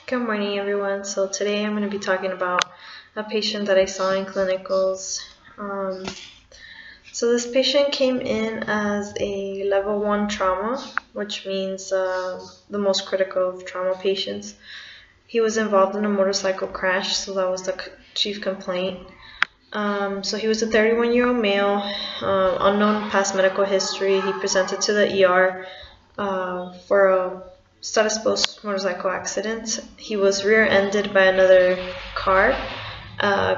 Good morning, everyone. So today I'm going to be talking about a patient that I saw in clinicals. So this patient came in as a level 1 trauma, which means the most critical of trauma patients. He was involved in a motorcycle crash, so that was the chief complaint. So he was a 31-year-old male, unknown past medical history. He presented to the ER for a status post motorcycle accident. He was rear-ended by another car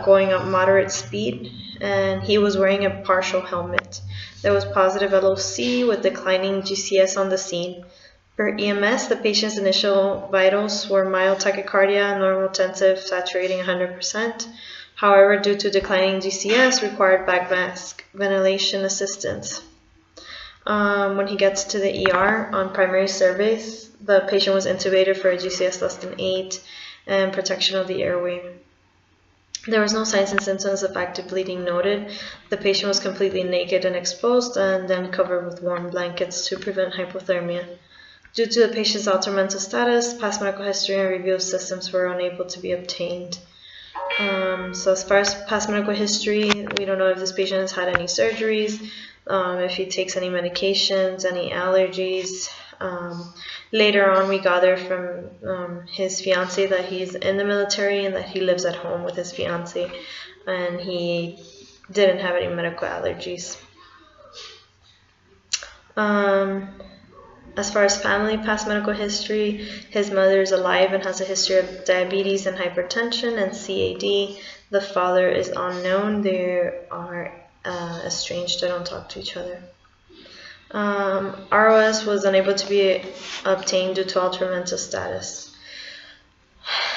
going at moderate speed, and he was wearing a partial helmet. There was positive LOC with declining GCS on the scene. Per EMS, the patient's initial vitals were mild tachycardia, normal tensive, saturating 100%. However, due to declining GCS, required back mask ventilation assistance. When he gets to the ER on primary surveys, the patient was intubated for a GCS less than 8 and protection of the airway. There was no signs and symptoms of active bleeding noted. The patient was completely naked and exposed and then covered with warm blankets to prevent hypothermia. Due to the patient's altered mental status, past medical history and review of systems were unable to be obtained. So as far as past medical history, we don't know if this patient has had any surgeries, if he takes any medications, any allergies. Later on, we gathered from his fiance that he's in the military and that he lives at home with his fiance, and he didn't have any medical allergies. As far as family past medical history, his mother is alive and has a history of diabetes and hypertension and CAD. The father is unknown. They are estranged. They don't talk to each other. ROS was unable to be obtained due to altered mental status.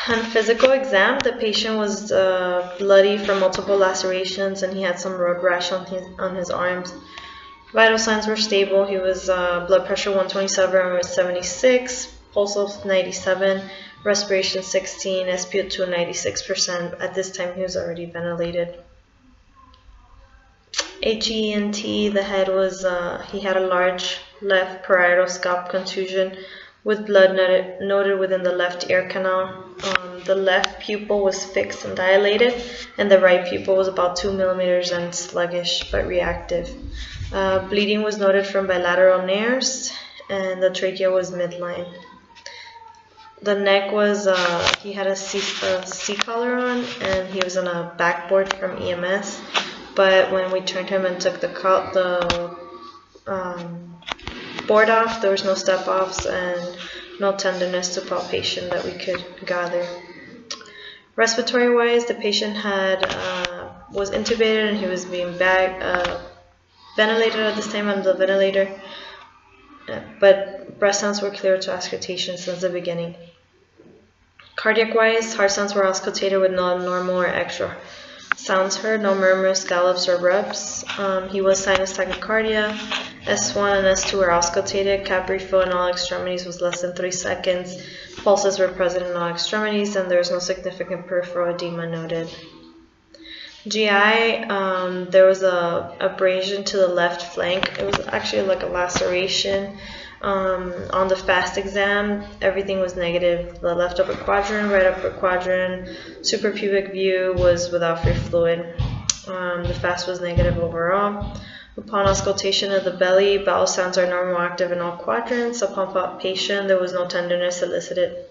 On physical exam, the patient was bloody from multiple lacerations, and he had some road rash on his arms. Vital signs were stable. He was blood pressure 127/76, pulse of 97, respiration 16, SpO2 96%. At this time, he was already ventilated. HENT, the head was, he had a large left parietal scalp contusion with blood noted within the left ear canal. The left pupil was fixed and dilated, and the right pupil was about 2 millimeters and sluggish but reactive. Bleeding was noted from bilateral nares, and the trachea was midline. The neck was, he had a C collar on, and he was on a backboard from EMS. But when we turned him and took the board off, there was no step-offs and no tenderness to palpation that we could gather. Respiratory-wise, the patient was intubated and he was being ventilated at this time on the ventilator, but breath sounds were clear to auscultation since the beginning. Cardiac-wise, heart sounds were auscultated with no abnormal or extra sounds heard, no murmurs, scallops, or rubs. He was sinus tachycardia. S1 and S2 were auscultated. Cap refill in all extremities was less than 3 seconds. Pulses were present in all extremities, and there was no significant peripheral edema noted. GI, there was a abrasion to the left flank. It was actually like a laceration. On the FAST exam, everything was negative. The left upper quadrant, right upper quadrant, suprapubic view was without free fluid. The FAST was negative overall. Upon auscultation of the belly, bowel sounds are normal active in all quadrants. Upon palpation, there was no tenderness elicited.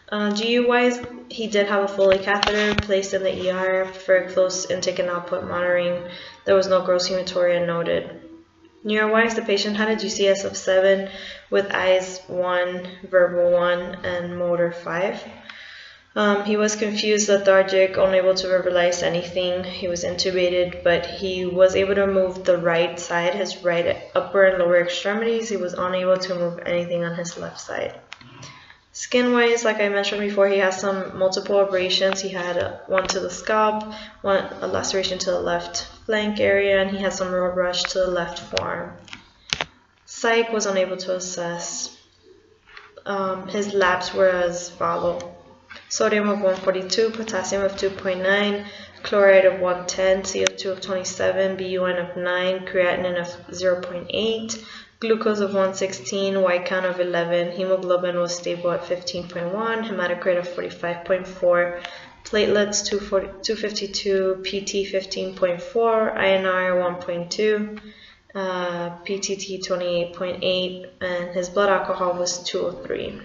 GU-wise, he did have a Foley catheter placed in the ER for close intake and output monitoring. There was no gross hematuria noted. Neuro-wise, the patient had a GCS of 7 with eyes 1, verbal 1, and motor 5. He was confused, lethargic, unable to verbalize anything. He was intubated, but he was able to move the right side, his right upper and lower extremities. He was unable to move anything on his left side. Skin-wise, like I mentioned before, he has some multiple abrasions. He had one to the scalp, a laceration to the left flank area, and he had some road rash to the left forearm. Psych was unable to assess. His labs were as follow: sodium of 142, potassium of 2.9, chloride of 110, CO2 of 27, BUN of 9, creatinine of 0.8, glucose of 116, white count of 11, hemoglobin was stable at 15.1, hematocrit of 45.4, platelets 252, PT 15.4, INR 1.2, PTT 28.8, and his blood alcohol was 203.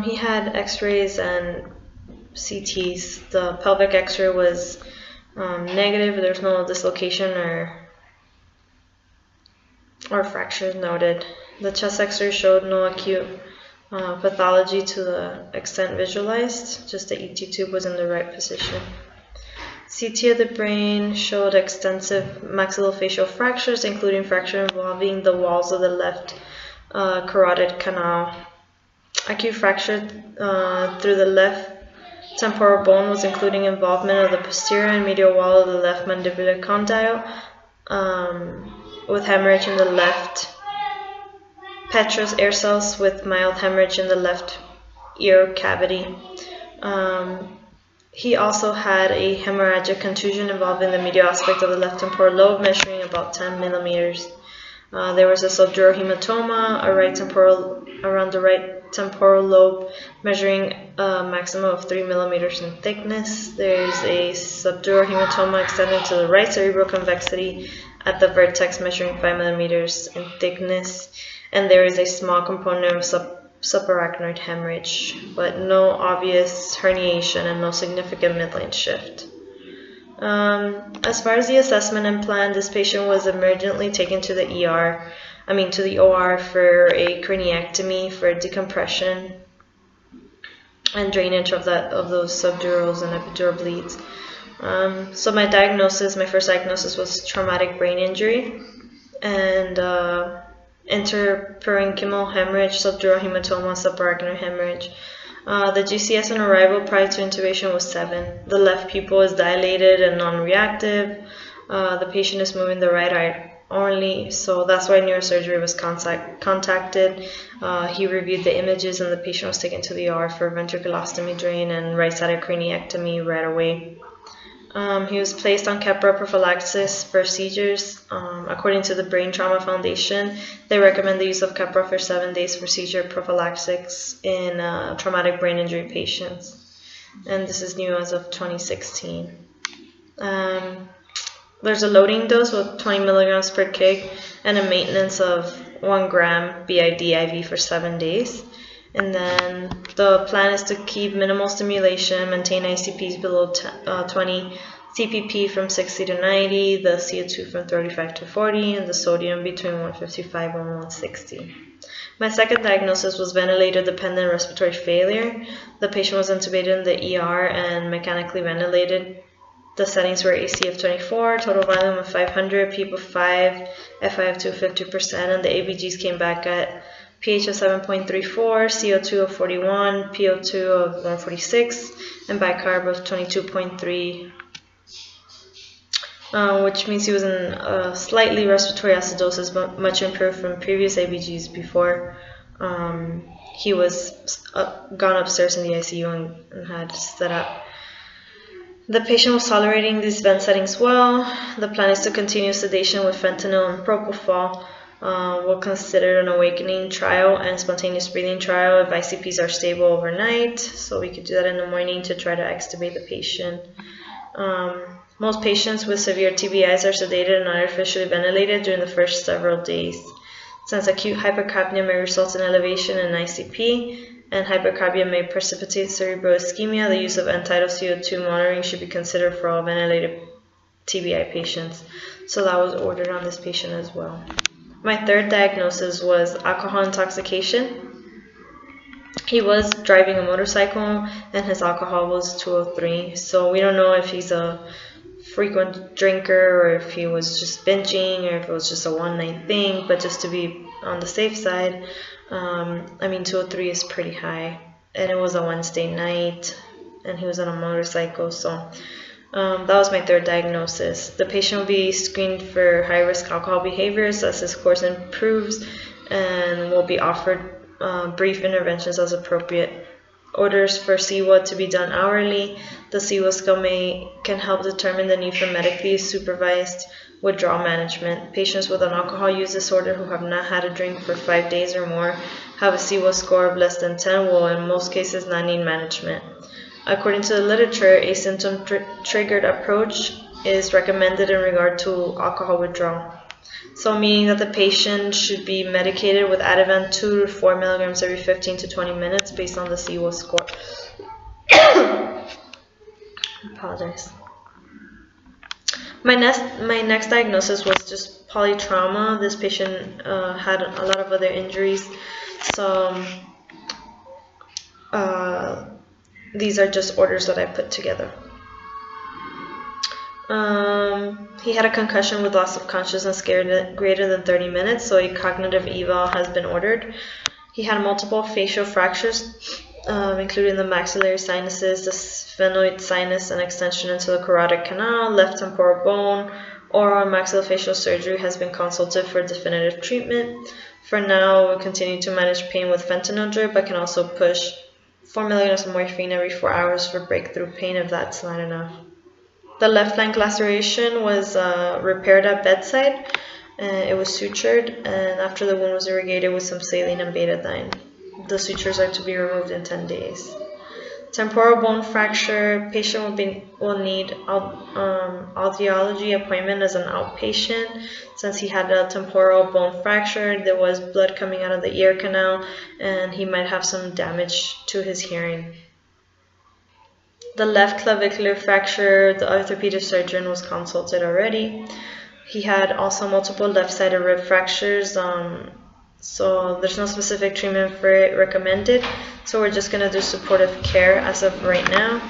He had x-rays and CTs. The pelvic x-ray was negative. There's no dislocation or fractures noted. The chest x-ray showed no acute pathology to the extent visualized, just the ET tube was in the right position. CT of the brain showed extensive maxillofacial fractures, including fracture involving the walls of the left carotid canal. Acute fracture through the left temporal bone was including involvement of the posterior and medial wall of the left mandibular condyle, with hemorrhage in the left petrous air cells, with mild hemorrhage in the left ear cavity. He also had a hemorrhagic contusion involving the medial aspect of the left temporal lobe, measuring about 10 millimeters. There was a subdural hematoma around the right temporal lobe, measuring a maximum of 3 millimeters in thickness. There's a subdural hematoma extending to the right cerebral convexity at the vertex, measuring 5 millimeters in thickness. And there is a small component of subarachnoid hemorrhage, but no obvious herniation and no significant midline shift. As far as the assessment and plan, this patient was emergently taken to the OR for a craniectomy for decompression and drainage of those subdurals and epidural bleeds. So my first diagnosis was traumatic brain injury and interparenchymal hemorrhage, subdural hematoma, subarachnoid hemorrhage. The GCS on arrival prior to intubation was 7. The left pupil is dilated and non-reactive. The patient is moving the right eye only, so that's why neurosurgery was contacted. He reviewed the images and the patient was taken to the OR for ventriculostomy drain and right-sided craniectomy right away. He was placed on Keppra prophylaxis for seizures. According to the Brain Trauma Foundation, they recommend the use of Keppra for 7 days for seizure prophylaxis in traumatic brain injury patients. And this is new as of 2016. There's a loading dose with 20 milligrams per kg and a maintenance of 1 gram BID IV for 7 days. And then the plan is to keep minimal stimulation, maintain ICPs below 20, CPP from 60 to 90, the CO2 from 35 to 40, and the sodium between 155 and 160. My second diagnosis was ventilator-dependent respiratory failure. The patient was intubated in the ER and mechanically ventilated. The settings were AC of 24, total volume of 500, PEEP of 5, FI of 250%, and the ABGs came back at pH of 7.34, CO2 of 41, PO2 of 146, and bicarb of 22.3, which means he was in slightly respiratory acidosis, but much improved from previous ABGs before he was gone upstairs in the ICU and had set up. The patient was tolerating these vent settings well. The plan is to continue sedation with fentanyl and propofol. We'll consider an awakening trial and spontaneous breathing trial if ICPs are stable overnight. So we could do that in the morning to try to extubate the patient. Most patients with severe TBIs are sedated and artificially ventilated during the first several days. Since acute hypercapnia may result in elevation in ICP and hypercapnia may precipitate cerebral ischemia, the use of end-tidal CO2 monitoring should be considered for all ventilated TBI patients. So that was ordered on this patient as well. My third diagnosis was alcohol intoxication. He was driving a motorcycle and his alcohol was 203. So we don't know if he's a frequent drinker or if he was just binging or if it was just a one-night thing, but just to be on the safe side, 203 is pretty high. And it was a Wednesday night and he was on a motorcycle, so that was my third diagnosis. The patient will be screened for high-risk alcohol behaviors as his course improves and will be offered brief interventions as appropriate. Orders for CWA to be done hourly. The CWA scale can help determine the need for medically supervised withdrawal management. Patients with an alcohol use disorder who have not had a drink for 5 days or more, have a CWAS score of less than 10, will in most cases not need management. According to the literature, a symptom-triggered approach is recommended in regard to alcohol withdrawal. So meaning that the patient should be medicated with Ativan 2 to 4 milligrams every 15 to 20 minutes based on the CWAS score. Apologize. My next diagnosis was just polytrauma. This patient had a lot of other injuries. So these are just orders that I put together. He had a concussion with loss of consciousness greater than 30 minutes, so a cognitive eval has been ordered. He had multiple facial fractures, including the maxillary sinuses, the sphenoid sinus, and extension into the carotid canal, left temporal bone. Oral maxillofacial surgery has been consulted for definitive treatment. For now, we'll continue to manage pain with fentanyl drip. I can also push 4 milligrams of morphine every 4 hours for breakthrough pain if that's not enough. The left flank laceration was repaired at bedside. It was sutured, and after the wound was irrigated with some saline and betadine. The sutures are to be removed in 10 days. Temporal bone fracture, patient will need audiology appointment as an outpatient. Since he had a temporal bone fracture, there was blood coming out of the ear canal, and he might have some damage to his hearing. The left clavicular fracture, the orthopedic surgeon was consulted already. He had also multiple left-sided rib fractures, so there's no specific treatment for it recommended. So we're just going to do supportive care as of right now.